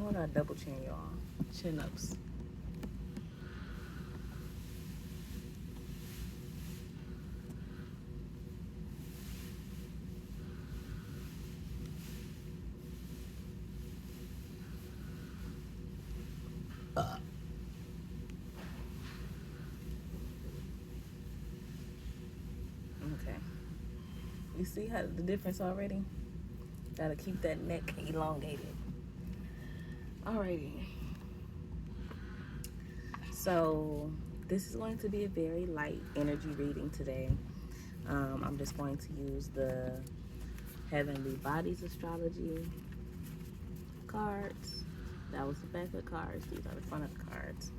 Oh, I got double chin, y'all. Chin ups. Okay. You see how the difference already? Gotta keep that neck elongated. Alrighty. So this is going to be a very light energy reading today. I'm just going to use the Heavenly Bodies Astrology cards. That was the back of the cards. These are the front of the cards.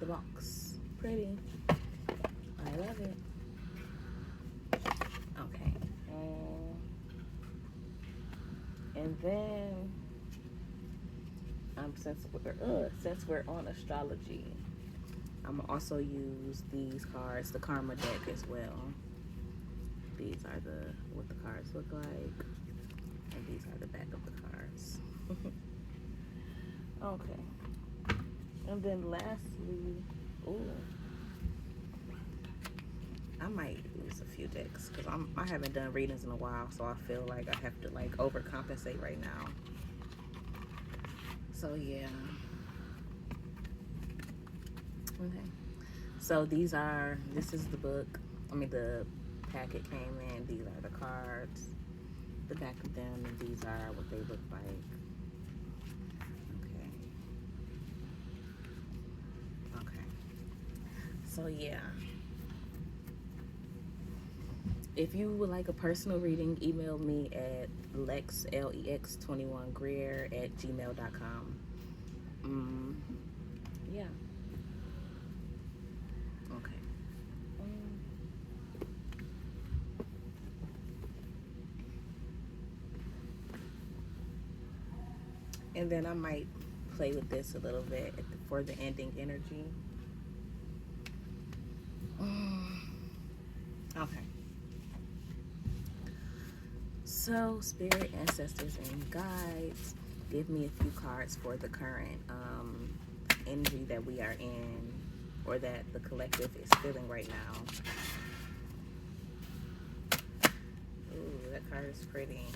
The box. Pretty. I love it. Okay. And then since we're on astrology, I'm gonna also use these cards, the Karma deck as well. These are what the cards look like, and these are the back of the cards. Okay. And then lastly, I might use a few decks because I haven't done readings in a while, so I feel like I have to like overcompensate right now. So yeah. Okay. So this is the book. The packet came in. These are the cards, the back of them, and these are what they look like. Okay. So yeah. If you would like a personal reading, email me at lex21greer@gmail.com. Yeah. Okay. And then I might play with this a little bit for the ending energy. Okay. So, spirit, ancestors, and guides, give me a few cards for the current energy that we are in, or that the collective is feeling right now. Ooh, that card is pretty.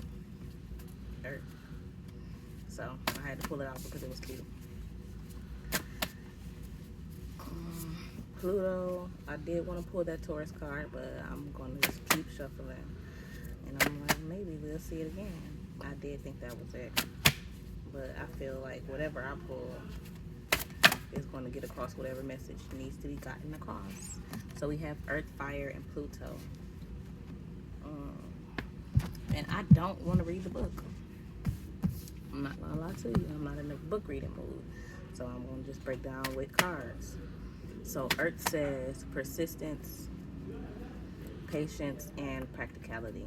Earth. So I had to pull it out because it was cute. Pluto. I did want to pull that Taurus card, but I'm going to just keep shuffling. And I'm like, maybe we'll see it again. I did think that was it. But I feel like whatever I pull is going to get across whatever message needs to be gotten across. So we have Earth, Fire, and Pluto. And I don't want to read the book. I'm not going to lie to you. I'm not in the book reading mood. So I'm going to just break down with cards. So Earth says persistence, patience, and practicality.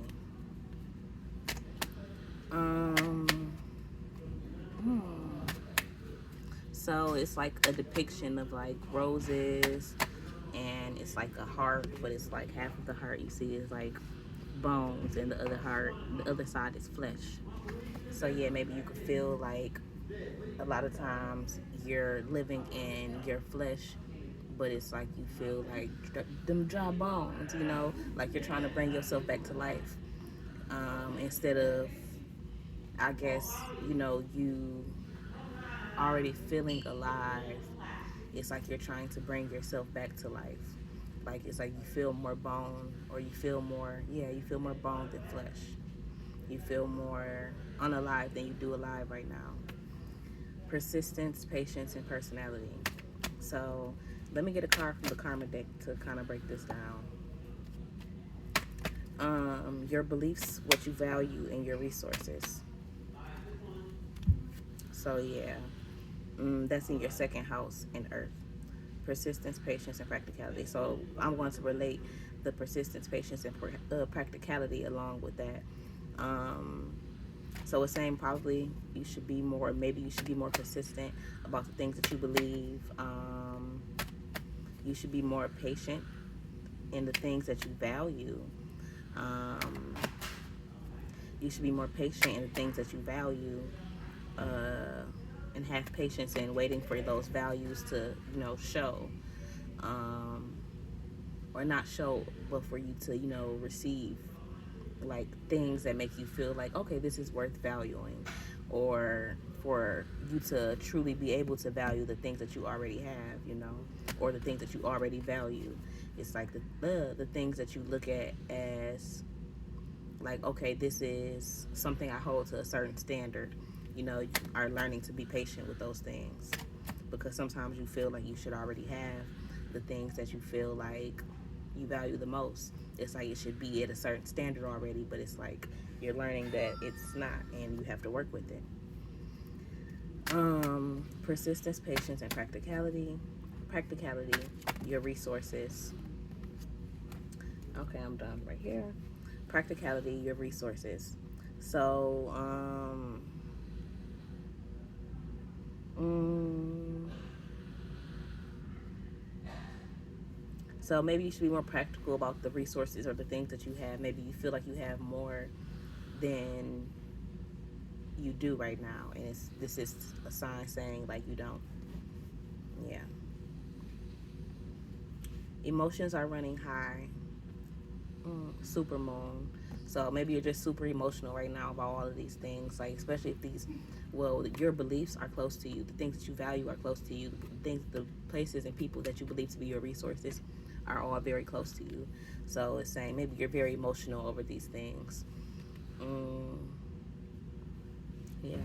So it's like a depiction of like roses, and it's like a heart, but it's like half of the heart you see is like bones, and the other side is flesh. So yeah, maybe you could feel like a lot of times you're living in your flesh, but it's like you feel like them dry bones, like you're trying to bring yourself back to life, instead of, I guess, you already feeling alive. It's like you're trying to bring yourself back to life. Like it's like you feel more bone, or you feel more bone than flesh. You feel more unalive than you do alive right now. Persistence, patience, and personality. So let me get a card from the Karma deck to kind of break this down. Your beliefs, what you value, and your resources. So yeah, that's in your second house in Earth. Persistence, patience, and practicality. So I'm going to relate the persistence, patience, and practicality along with that. So it's saying probably maybe you should be more persistent about the things that you believe. You should be more patient in the things that you value. You should be more patient in the things that you value. and have patience in waiting for those values to, show, um, or not show, but for you to, receive like things that make you feel like, okay, this is worth valuing, or for you to truly be able to value the things that you already have, or the things that you already value. It's like the things that you look at as like, okay, this is something I hold to a certain standard. You are learning to be patient with those things, because sometimes you feel like you should already have the things that you feel like you value the most. It's like it should be at a certain standard already, but it's like you're learning that it's not, and you have to work with it. Persistence, patience, and practicality. Practicality, your resources. Okay, I'm done right here. Practicality, your resources. So, mm, so maybe you should be more practical about the resources or the things that you have. Maybe you feel like you have more than you do right now, and this is a sign saying like you don't. Yeah. Emotions are running high. Super moon. So maybe you're just super emotional right now about all of these things, like especially if your beliefs are close to you, the things that you value are close to you, the places and people that you believe to be your resources are all very close to you. So it's saying maybe you're very emotional over these things. Mm, yeah.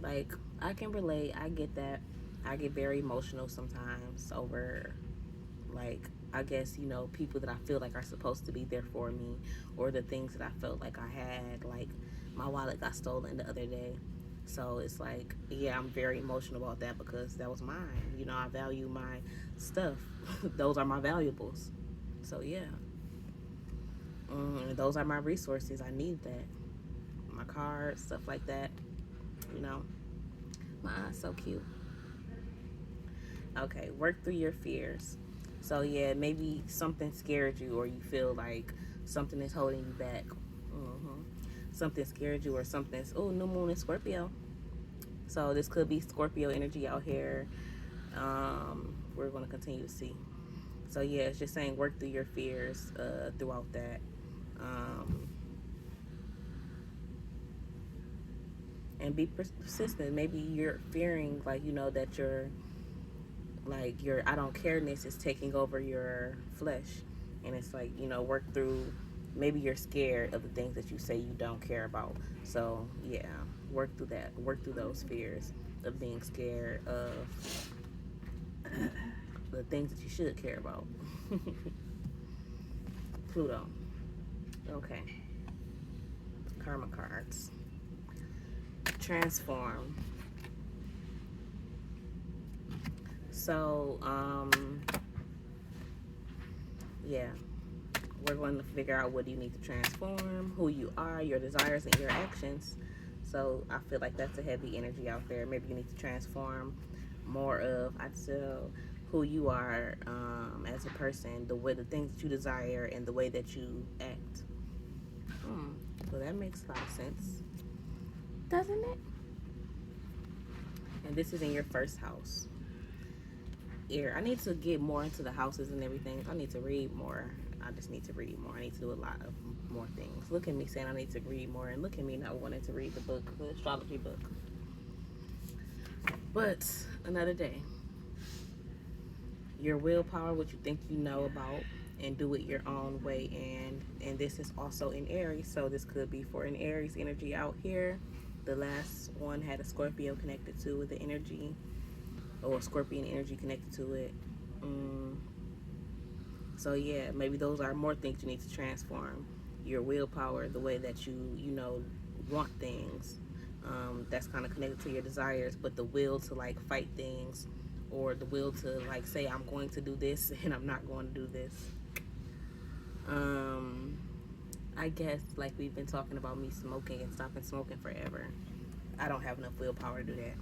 Like, I can relate. I get that. I get very emotional sometimes over, like, I guess, people that I feel like are supposed to be there for me, or the things that I felt like I had. Like, my wallet got stolen the other day. So it's like, yeah, I'm very emotional about that because that was mine. I value my stuff. Those are my valuables. So, yeah. Those are my resources. I need that. My cards, stuff like that. You know, my eyes so cute. Okay, work through your fears. So yeah, maybe something scared you, or you feel like something is holding you back. Something scared you, or something's new moon in Scorpio. So this could be Scorpio energy out here. We're going to continue to see. So yeah, it's just saying work through your fears throughout that. Um, and be persistent. Maybe you're fearing like that your I don't careness is taking over your flesh, and it's like work through. Maybe you're scared of the things that you say you don't care about. So yeah, work through that. Work through those fears of being scared of the things that you should care about. Pluto. Okay. Karma cards. Transform. So yeah, we're going to figure out what you need to transform, who you are, your desires, and your actions. So I feel like that's a heavy energy out there. Maybe you need to transform more of, I'd say, who you are as a person, the things that you desire, and the way that you act. So that makes a lot of sense, doesn't it? And this is in your first house. Here, I need to get more into the houses and everything. I need to read more. I just need to read more. I need to do a lot of more things. Look at me saying I need to read more, and look at me not wanting to read the astrology book. But another day. Your willpower, what you think you know about, and do it your own way. And this is also in Aries, so this could be for an Aries energy out here. The last one had a Scorpio connected to the energy, or Scorpion energy connected to it. So yeah, maybe those are more things you need to transform. Your willpower, the way that you want things. That's kind of connected to your desires, but the will to like fight things, or the will to like say I'm going to do this and I'm not going to do this. I guess like we've been talking about me smoking and stopping smoking forever. I don't have enough willpower to do that.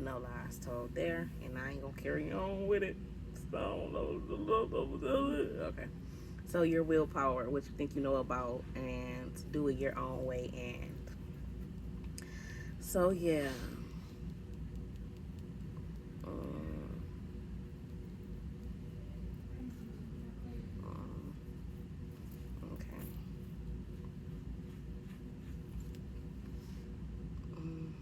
No lies told there, and I ain't gonna carry on with it. Okay. So your willpower, what you think you know about, and do it your own way. And So yeah. Um, um, okay. Um,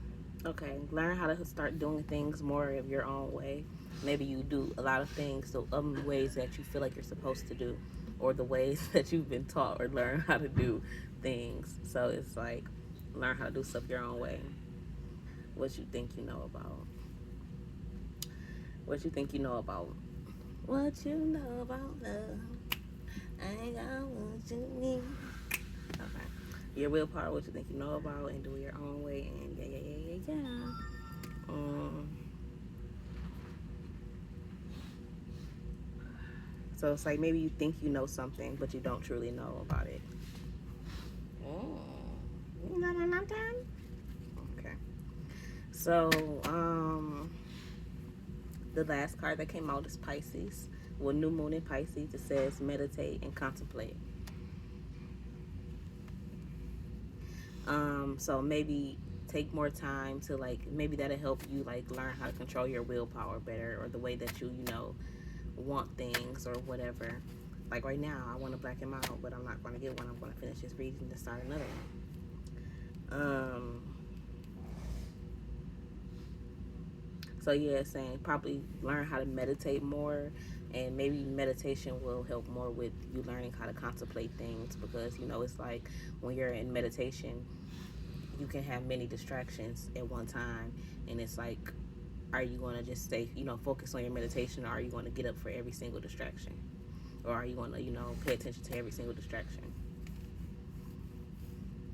okay. Learn how to start doing things more of your own way. Maybe you do a lot of things the ways that you feel like you're supposed to do, or the ways that you've been taught or learn how to do things. So it's like learn how to do stuff your own way. What you think you know about? What you think you know about? What you know about love? I ain't got what you need. Okay. Your willpower, what you think you know about, and do it your own way, and yeah. Um, so it's like maybe you think you know something, but you don't truly know about it. Mm. Not enough time. Okay. So, the last card that came out is Pisces. With new moon in Pisces, it says meditate and contemplate. So maybe take more time to like maybe that'll help you like learn how to control your willpower better, or the way that you know want things or whatever. Like right now, I want to black him out, but I'm not going to get one. I'm going to finish this reading to start another one. So yeah, saying probably learn how to meditate more, and maybe meditation will help more with you learning how to contemplate things, because it's like when you're in meditation, you can have many distractions at one time, and it's like, are you going to just stay focus on your meditation, or are you going to get up for every single distraction, or are you going to pay attention to every single distraction?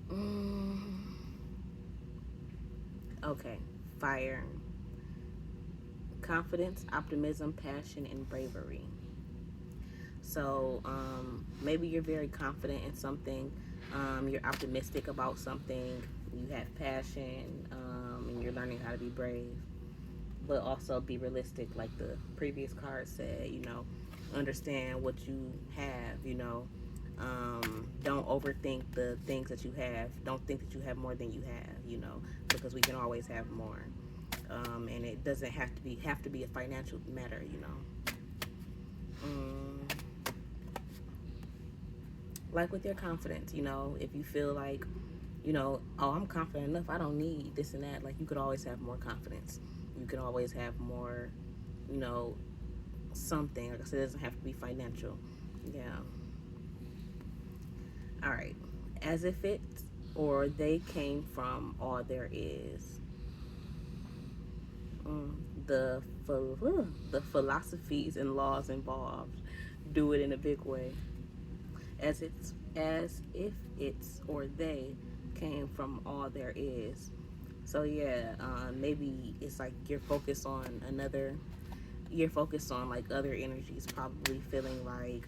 mm, okay. Fire: confidence, optimism, passion, and bravery. So maybe you're very confident in something, you're optimistic about something, you have passion, and you're learning how to be brave, but also be realistic, like the previous card said. Understand what you have. Don't overthink the things that you have. Don't think that you have more than you have. Because we can always have more, and it doesn't have to be a financial matter. Um, like with your confidence, if you feel like, oh, I'm confident enough, I don't need this and that. Like, you could always have more confidence. You can always have more, you know, something. Like I said, it doesn't have to be financial. Yeah. All right. As if it or they came from all there is. Mm, the philosophies and laws involved. Do it in a big way. As if it's or they came from all there is. So yeah, maybe it's like you're focused on like other energies, probably feeling like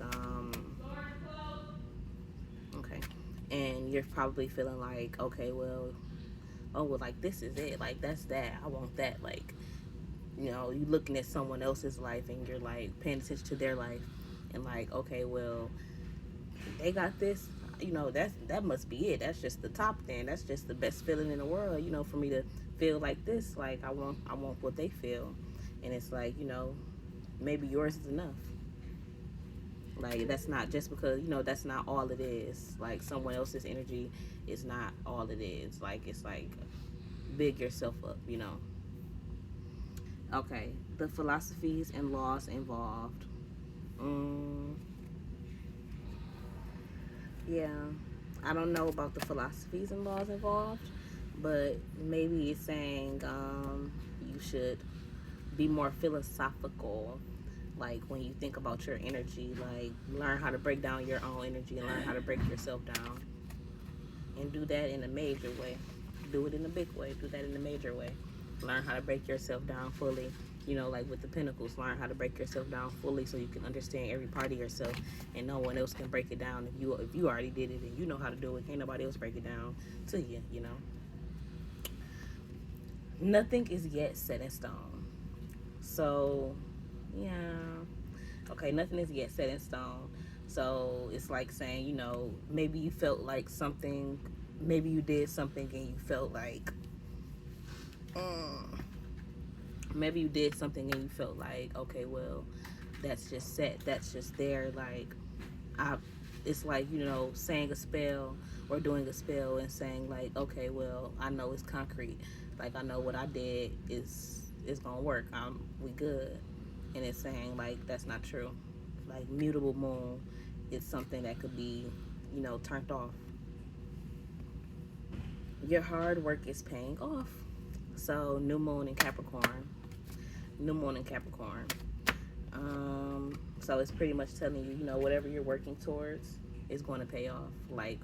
okay, and you're probably feeling like, okay, well, oh well, like this is it, like that's that, I want that, like, you looking at someone else's life and you're like paying attention to their life, and like, okay, well, they got this, that must be it, that's just the top, then that's just the best feeling in the world, for me to feel like this, like I want what they feel. And it's like, maybe yours is enough. Like, that's not just because, that's not all it is. Like, someone else's energy is not all it is. Like, it's like, big yourself up. Okay, the philosophies and laws involved. um yeah, I don't know about the philosophies and laws involved, but maybe it's saying you should be more philosophical, like when you think about your energy, like learn how to break down your own energy and learn how to break yourself down, and do that in a major way. Do it in a big way, do that in a major way. Learn how to break yourself down fully. Like with the pentacles, learn how to break yourself down fully so you can understand every part of yourself, and no one else can break it down. If you already did it and you know how to do it, can't nobody else break it down to you. Nothing is yet set in stone. So yeah. Okay, nothing is yet set in stone. So it's like saying, maybe you felt like something, maybe you did something and you felt like Mm, maybe you did something and you felt like, okay, well, that's just set. That's just there. Like, I, it's like, saying a spell or doing a spell and saying like, okay, well, I know it's concrete. Like, I know what I did is gonna work. We good. And it's saying like that's not true. Like mutable moon is something that could be, turned off. Your hard work is paying off. So new moon in Capricorn. New moon in Capricorn. So it's pretty much telling you, whatever you're working towards is going to pay off. Like,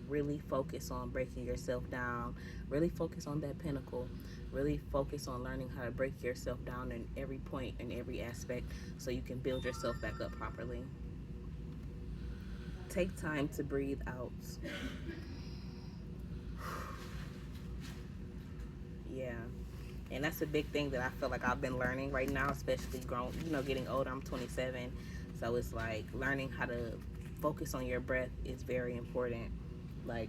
really focus on breaking yourself down. Really focus on that pinnacle. Really focus on learning how to break yourself down in every point, in every aspect, so you can build yourself back up properly. Take time to breathe out. Yeah. And that's a big thing that I feel like I've been learning right now, especially getting older. I'm 27. So it's like learning how to focus on your breath is very important. Like,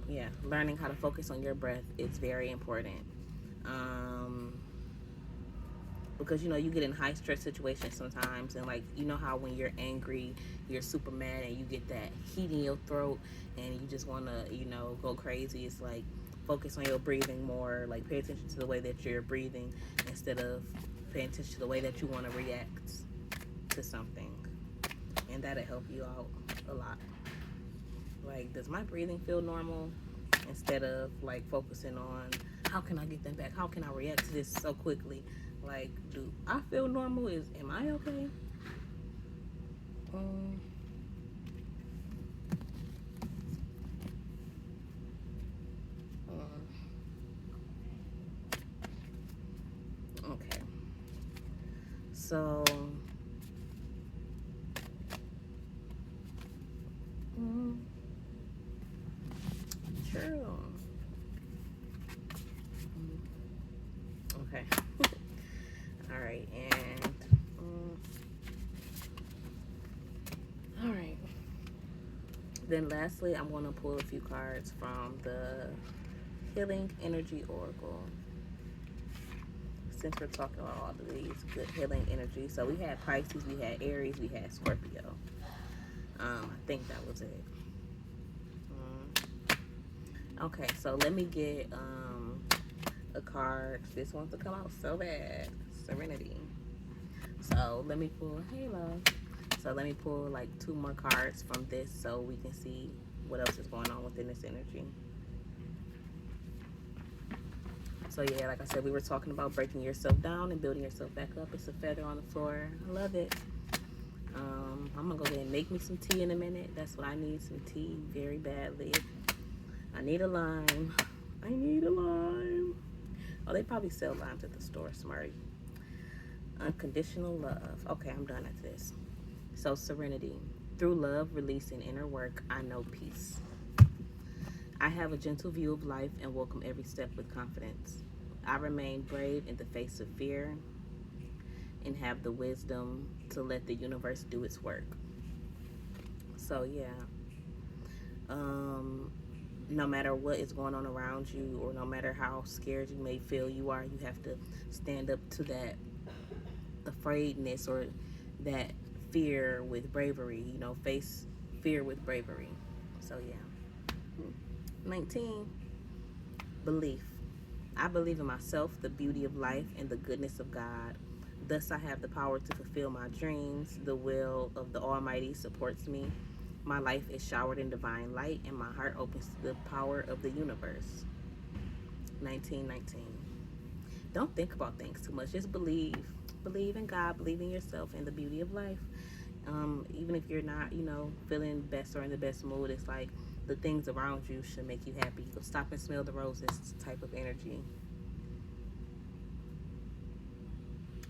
yeah, learning how to focus on your breath is very important. Um, because you get in high stress situations sometimes, and like how when you're angry you're super mad and you get that heat in your throat and you just want to go crazy. It's like focus on your breathing more, like pay attention to the way that you're breathing instead of paying attention to the way that you want to react to something, and that'll help you out a lot. Like, does my breathing feel normal, instead of like focusing on how can I get them back, how can I react to this so quickly. Like, do I feel normal? Am I okay? um, um, okay, so mm, true. Okay. All right, and all right, then lastly I'm going to pull a few cards from the Healing Energy Oracle, since we're talking about all of these good healing energy. So we had Pisces, we had Aries, we had Scorpio. I think that was it. Okay, so let me get a card. This wants to come out so bad. Serenity. So let me pull. Hey, love. So let me pull like two more cards from this so we can see what else is going on within this energy. So yeah, like I said, we were talking about breaking yourself down and building yourself back up. It's a feather on the floor. I love it. I'm gonna go ahead and make me some tea in a minute. That's what I need, some tea very badly. I need a lime. I need a lime. Oh, they probably sell limes at the store. Smart. Unconditional love. Okay, I'm done at this. So, serenity. Through love, release, and inner work, I know peace. I have a gentle view of life and welcome every step with confidence. I remain brave in the face of fear and have the wisdom to let the universe do its work. So, yeah. No matter what is going on around you, or no matter how scared you may feel you are, you have to stand up to that afraidness or that fear with bravery. Face fear with bravery. So yeah. 19. Belief. I believe in myself, the beauty of life, and the goodness of God. Thus I have the power to fulfill my dreams. The will of the Almighty supports me. My life is showered in divine light, and my heart opens to the power of the universe. 1919. Don't think about things too much. Just believe. Believe in God, believe in yourself, and the beauty of life. Even if you're not, feeling best or in the best mood, it's like the things around you should make you happy. You go stop and smell the roses type of energy.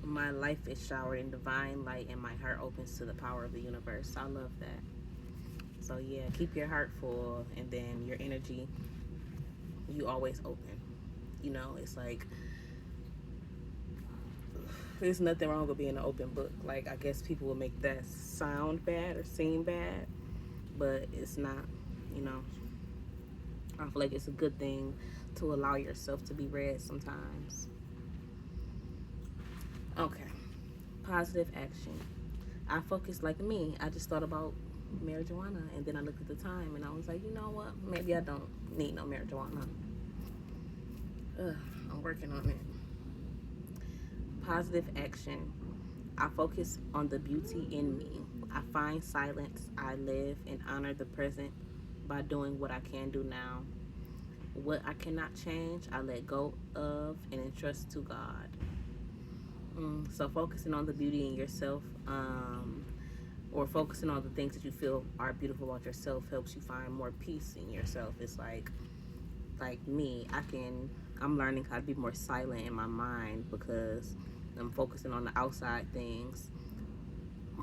My life is showered in divine light, and my heart opens to the power of the universe. I love that. So yeah, keep your heart full, and then your energy, you always open. It's like there's nothing wrong with being an open book. Like, I guess people will make that sound bad or seem bad, but it's not. You know, I feel like it's a good thing to allow yourself to be read sometimes. Okay, positive action. I focused like me. I just thought about marijuana, and then I looked at the time, and I was like, you know what? Maybe I don't need no marijuana. Ugh, I'm working on it. Positive action. I focus on the beauty in me. I find silence. I live and honor the present by doing what I can do now. What I cannot change, I let go of and entrust to God. So focusing on the beauty in yourself, or focusing on the things that you feel are beautiful about yourself, helps you find more peace in yourself. It's like me, I'm learning how to be more silent in my mind because I'm focusing on the outside things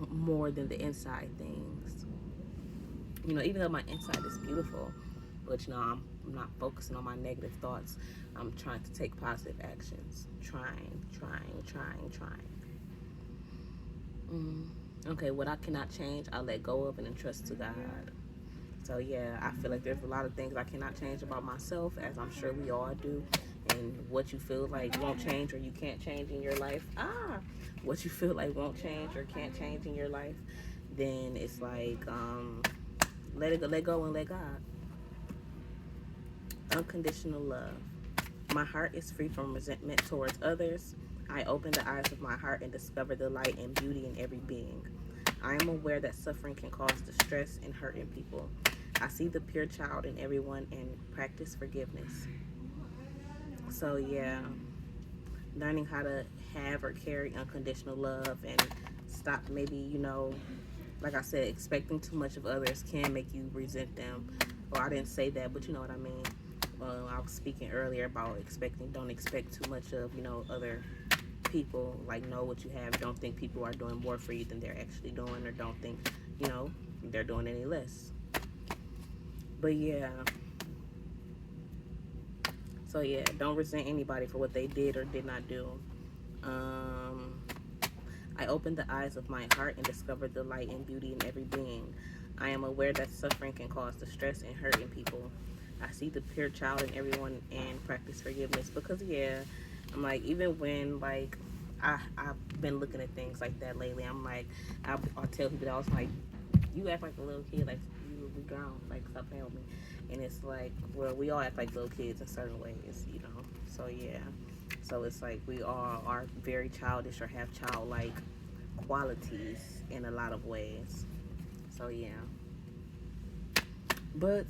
more than the inside things. Even though my inside is beautiful, but I'm not focusing on my negative thoughts. I'm trying to take positive actions. Trying. Okay, what I cannot change, I let go of and entrust to God. So yeah, I feel like there's a lot of things I cannot change about myself, as I'm sure we all do. And what you feel like won't change or you can't change in your life, what you feel like won't change or can't change in your life, then it's like let go and let God. Unconditional love. My heart is free from resentment towards others. I open the eyes of my heart and discover the light and beauty in every being. I am aware that suffering can cause distress and hurt in people. I see the pure child in everyone and practice forgiveness. So, yeah, learning how to have or carry unconditional love and stop maybe, like I said, expecting too much of others can make you resent them. Well, I didn't say that, but you know what I mean. I was speaking earlier about don't expect too much of, other people. Like, know what you have. Don't think people are doing more for you than they're actually doing, or don't think, you know, they're doing any less. But yeah. So yeah, don't resent anybody for what they did or did not do. Um, I opened the eyes of my heart and discovered the light and beauty in every being. I am aware that suffering can cause distress and hurt in people. I see the pure child in everyone and practice forgiveness because yeah, I'm like, even when like I've been looking at things like that lately. I'm like, I'll tell people that I was like, you act like a little kid, like you be grown, like stop playing with me. And it's like, well, we all act like little kids in certain ways. So yeah, so it's like we all are very childish or have childlike qualities in a lot of ways. So yeah, but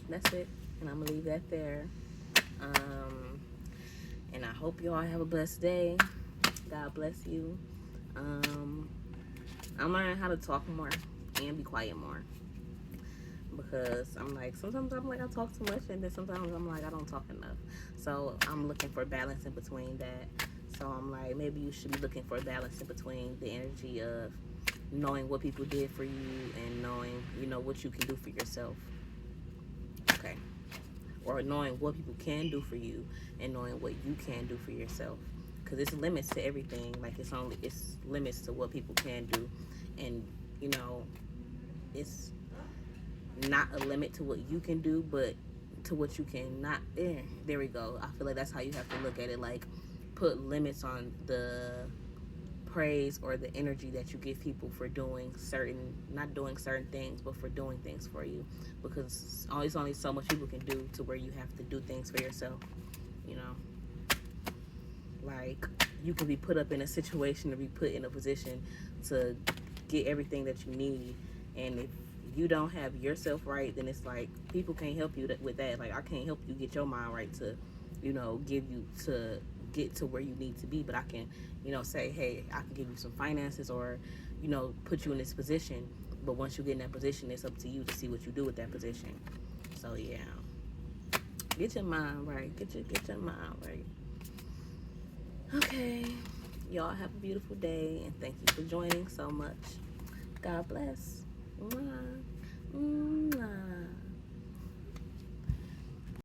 that's it, and I'm gonna leave that there. Um, and I hope you all have a blessed day. God bless you. Um, I'm learning how to talk more and be quiet more because I'm like, sometimes I'm like I talk too much, and then sometimes I'm like I don't talk enough. So I'm looking for balance in between that. So I'm like, maybe you should be looking for a balance in between the energy of knowing what people did for you and knowing, what you can do for yourself. Okay. Or knowing what people can do for you and knowing what you can do for yourself. Because it's limits to everything. Like it's limits to what people can do, and it's not a limit to what you can do, but to what you can not. There we go. I feel like that's how you have to look at it. Like, put limits on the praise or the energy that you give people for not doing certain things, but for doing things for you, because always only so much people can do to where you have to do things for yourself. You know, like, you can be put up in a situation to be put in a position to get everything that you need, and if you don't have yourself right, then it's like people can't help you with that. Like, I can't help you get your mind right to give you to get to where you need to be, but I can say, hey, I can give you some finances, or put you in this position, but once you get in that position, it's up to you to see what you do with that position. So yeah, get your mind right. Get your mind right. Okay, y'all have a beautiful day, and thank you for joining so much. God bless. Mwah. Mwah.